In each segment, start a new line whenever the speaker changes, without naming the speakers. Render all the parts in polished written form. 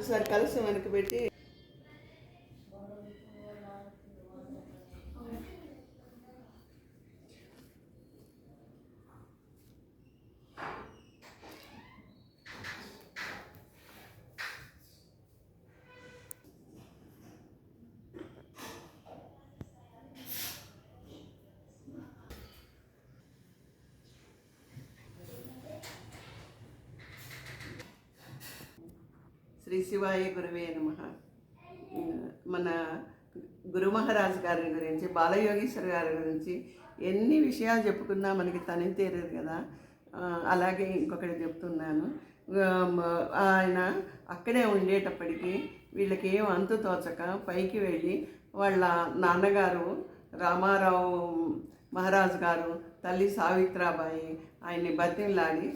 ఈసారి కలసం వెనక పెట్టి శ్రీ శివాయ గురువే నమః. మన గురు మహారాజ్ గారి గురించి, బాలయోగీశ్వర్ గారి గురించి ఎన్ని విషయాలు చెప్పుకున్నా మనకి తని తీరదు కదా. అలాగే ఇంకొకటి చెప్తున్నాను. ఆయన అక్కడే ఉండేటప్పటికీ వీళ్ళకి ఏం అంతు తోచక పైకి వెళ్ళి వాళ్ళ నాన్నగారు రామారావు మహారాజు గారు, తల్లి సావిత్రాబాయి ఆయన్ని బతిమలాడి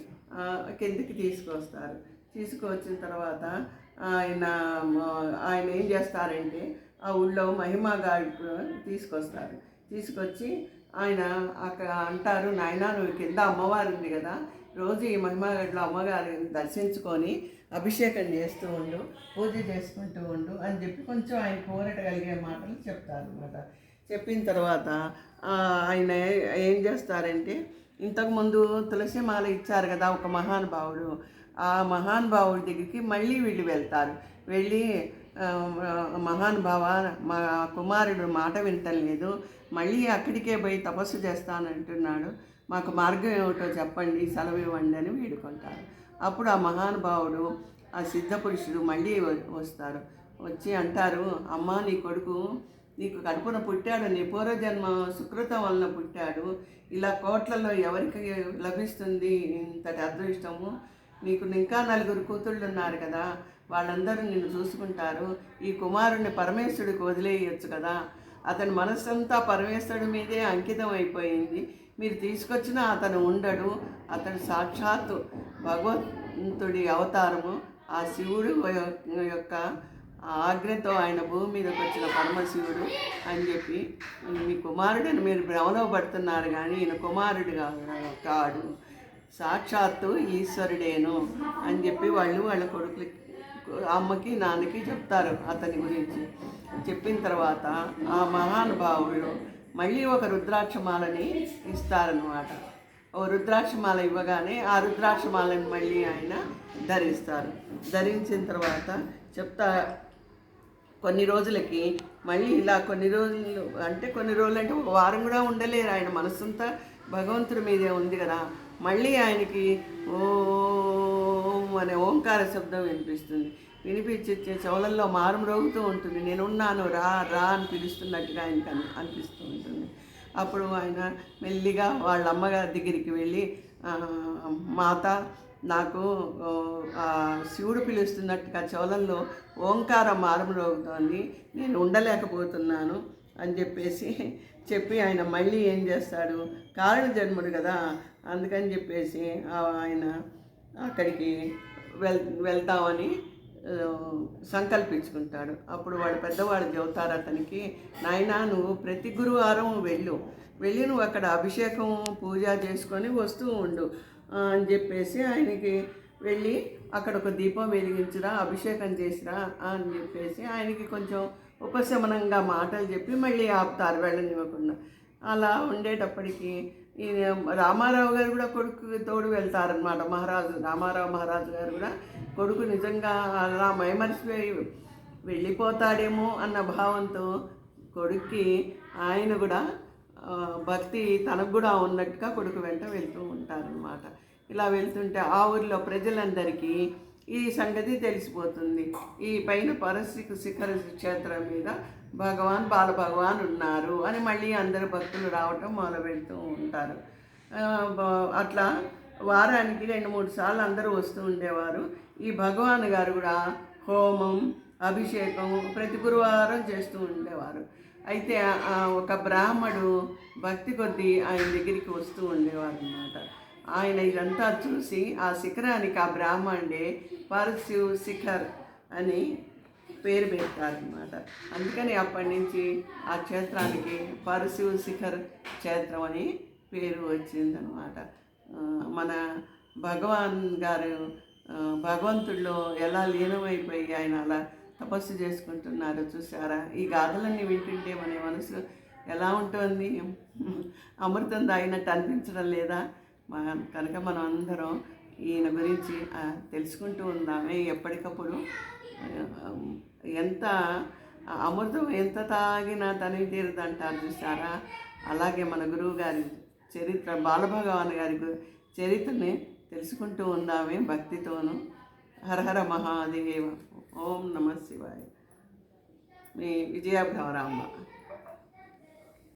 కిందికి తీసుకొస్తారు. తీసుకువచ్చిన తర్వాత ఆయన ఏం చేస్తారంటే ఆ ఊళ్ళో మహిమా గారి తీసుకొస్తారు. తీసుకొచ్చి ఆయన అక్కడ అంటారు, నాయనా నువ్వు కింద అమ్మవారు ఉంది కదా, రోజు ఈ మహిమాగడ్లో అమ్మగారిని దర్శించుకొని అభిషేకం చేస్తూ ఉండు, పూజ చేసుకుంటూ ఉండు అని చెప్పి కొంచెం ఆయన కోరటగలిగే మాటలు చెప్తారు అన్నమాట. చెప్పిన తర్వాత ఆయన ఏం చేస్తారంటే, ఇంతకుముందు తులసిమాల ఇచ్చారు కదా ఒక మహానుభావుడు, ఆ మహానుభావుడి దగ్గరికి మళ్ళీ వీళ్ళు వెళ్తారు. వెళ్ళి మహానుభావ, మా కుమారుడు మాట వింటం లేదు, మళ్ళీ అక్కడికే పోయి తపస్సు చేస్తానంటున్నాడు, మాకు మార్గం ఏమిటో చెప్పండి, సెలవు ఇవ్వండి అని వేడుకుంటారు. అప్పుడు ఆ మహానుభావుడు, ఆ సిద్ధపురుషుడు మళ్ళీ వస్తారు. వచ్చి అంటారు, అమ్మ నీ కొడుకు నీకు కడుపున పుట్టాడు, నీ పూర్వజన్మ సుకృతం వలన పుట్టాడు, ఇలా కోట్లలో ఎవరికి లభిస్తుంది ఇంతటి అదృష్టము, నీకు ఇంకా 4 కూతుళ్ళు ఉన్నారు కదా, వాళ్ళందరూ నిన్ను చూసుకుంటారు, ఈ కుమారుణ్ణి పరమేశ్వరుడికి వదిలేయచ్చు కదా, అతని మనస్సంతా పరమేశ్వరుడి మీదే అంకితం అయిపోయింది, మీరు తీసుకొచ్చినా అతను ఉండడు, అతడు సాక్షాత్తు భగవంతుడి అవతారము, ఆ శివుడు యొక్క ఆజ్ఞతో ఆయన భూమి మీదకి వచ్చిన పరమశివుడు అని చెప్పి, మీ కుమారుడని మీరు భ్రమలో పడుతున్నారు కానీ ఈయన కుమారుడు కాడు, సాక్షాత్తు ఈశ్వరుడేను అని చెప్పి వాళ్ళ కొడుకులకి, అమ్మకి నాన్నకి చెప్తారు అతని గురించి. చెప్పిన తర్వాత ఆ మహానుభావుడు మళ్ళీ ఒక రుద్రాక్షమాలని ఇస్తారనమాట. ఓ రుద్రాక్షమాల ఇవ్వగానే ఆ రుద్రాక్షమాలని మళ్ళీ ఆయన ధరిస్తారు. ధరించిన తర్వాత కొన్ని రోజులకి మళ్ళీ ఇలా కొన్ని రోజులు అంటే ఒక వారం కూడా ఉండలేరు, ఆయన మనసంతా భగవంతుడి మీదే ఉంది కదా. మళ్ళీ ఆయనకి ఓం అనే ఓంకార శబ్దం వినిపిస్తుంది. వినిపించే చెవులల్లో మారుమ్రోగుతూ ఉంటుంది. నేనున్నాను, రా రా అని పిలుస్తున్నట్టుగా ఆయనకి అనిపిస్తూ ఉంటుంది. అప్పుడు ఆయన మెల్లిగా వాళ్ళ అమ్మగారి దగ్గరికి వెళ్ళి, మాత నాకు శివుడు పిలుస్తున్నట్టుగా చెవులల్లో ఓంకారం మారుమ్రోగుతోంది, నేను ఉండలేకపోతున్నాను అని చెప్పి ఆయన మళ్ళీ ఏం చేస్తాడు, కారణ జన్ముడు కదా, అందుకని చెప్పేసి ఆయన అక్కడికి వెళ్తామని సంకల్పించుకుంటాడు. అప్పుడు వాడు పెద్దవాడు చెబుతారు అతనికి, నాయనా నువ్వు ప్రతి గురువారం వెళ్ళి నువ్వు అక్కడ అభిషేకం పూజ చేసుకొని వస్తూ ఉండు అని చెప్పేసి ఆయనకి వెళ్ళి అక్కడ ఒక దీపం వెలిగించురా, అభిషేకం చేసిరా అని చెప్పేసి ఆయనకి కొంచెం ఉపశమనంగా మాటలు చెప్పి మళ్ళీ ఆపుతారు వెళ్ళనివ్వకుండా. అలా ఉండేటప్పటికీ ఈ రామారావు గారు కూడా కొడుకు తోడు వెళ్తారనమాట. రామారావు మహారాజు గారు కూడా కొడుకు నిజంగా అలా మైమరిసిపోయి వెళ్ళిపోతాడేమో అన్న భావంతో కొడుక్కి ఆయన కూడా భక్తి తనకు కూడా ఉన్నట్టుగా కొడుకు వెంట వెళ్తూ ఉంటారనమాట. ఇలా వెళ్తుంటే ఆ ఊరిలో ప్రజలందరికీ ఈ సంగతి తెలిసిపోతుంది. ఈ పైన శిఖర క్షేత్రం మీద బాలభగవాన్ ఉన్నారు అని మళ్ళీ అందరు భక్తులు రావటం మొదలు పెడుతూ ఉంటారు. అట్లా వారానికి 2-3 సార్లు అందరూ వస్తూ ఉండేవారు. ఈ భగవాన్ గారు కూడా హోమం అభిషేకం ప్రతి గురువారం చేస్తూ ఉండేవారు. అయితే ఒక బ్రాహ్మడు భక్తి కొద్దీ ఆయన దగ్గరికి వస్తూ ఉండేవారు అన్నమాట. ఆయన ఇదంతా చూసి ఆ శిఖరానికి ఆ బ్రాహ్మణుడే పరశివ్ శిఖర్ అని పేరు పెట్టారనమాట. అందుకని అప్పటి నుంచి ఆ క్షేత్రానికి పరశివ్ శిఖర్ క్షేత్రం అని పేరు వచ్చిందనమాట. మన భగవాన్ గారు భగవంతుడిలో ఎలా లీనమైపోయి ఆయన అలా తపస్సు చేసుకుంటున్నారో చూసారా? ఈ గాథలన్నీ వింటుంటే మన మనసు ఎలా ఉంటుంది? అమృతం తాగినట్టు అనిపించడం లేదా? కనుక మనం అందరం ఈయన గురించి తెలుసుకుంటూ ఉందామే ఎప్పటికప్పుడు. ఎంత అమృతం ఎంత తాగినా తనివి తీరదు అంటారు చూసారా? అలాగే మన గురువు గారి చరిత్ర, బాలభగవాన్ గారి చరిత్రని తెలుసుకుంటూ ఉందామే భక్తితోనూ. హరహర మహాదేవ. ఓం నమ శివాయ. మీ విజయ భ్రమరాంబ.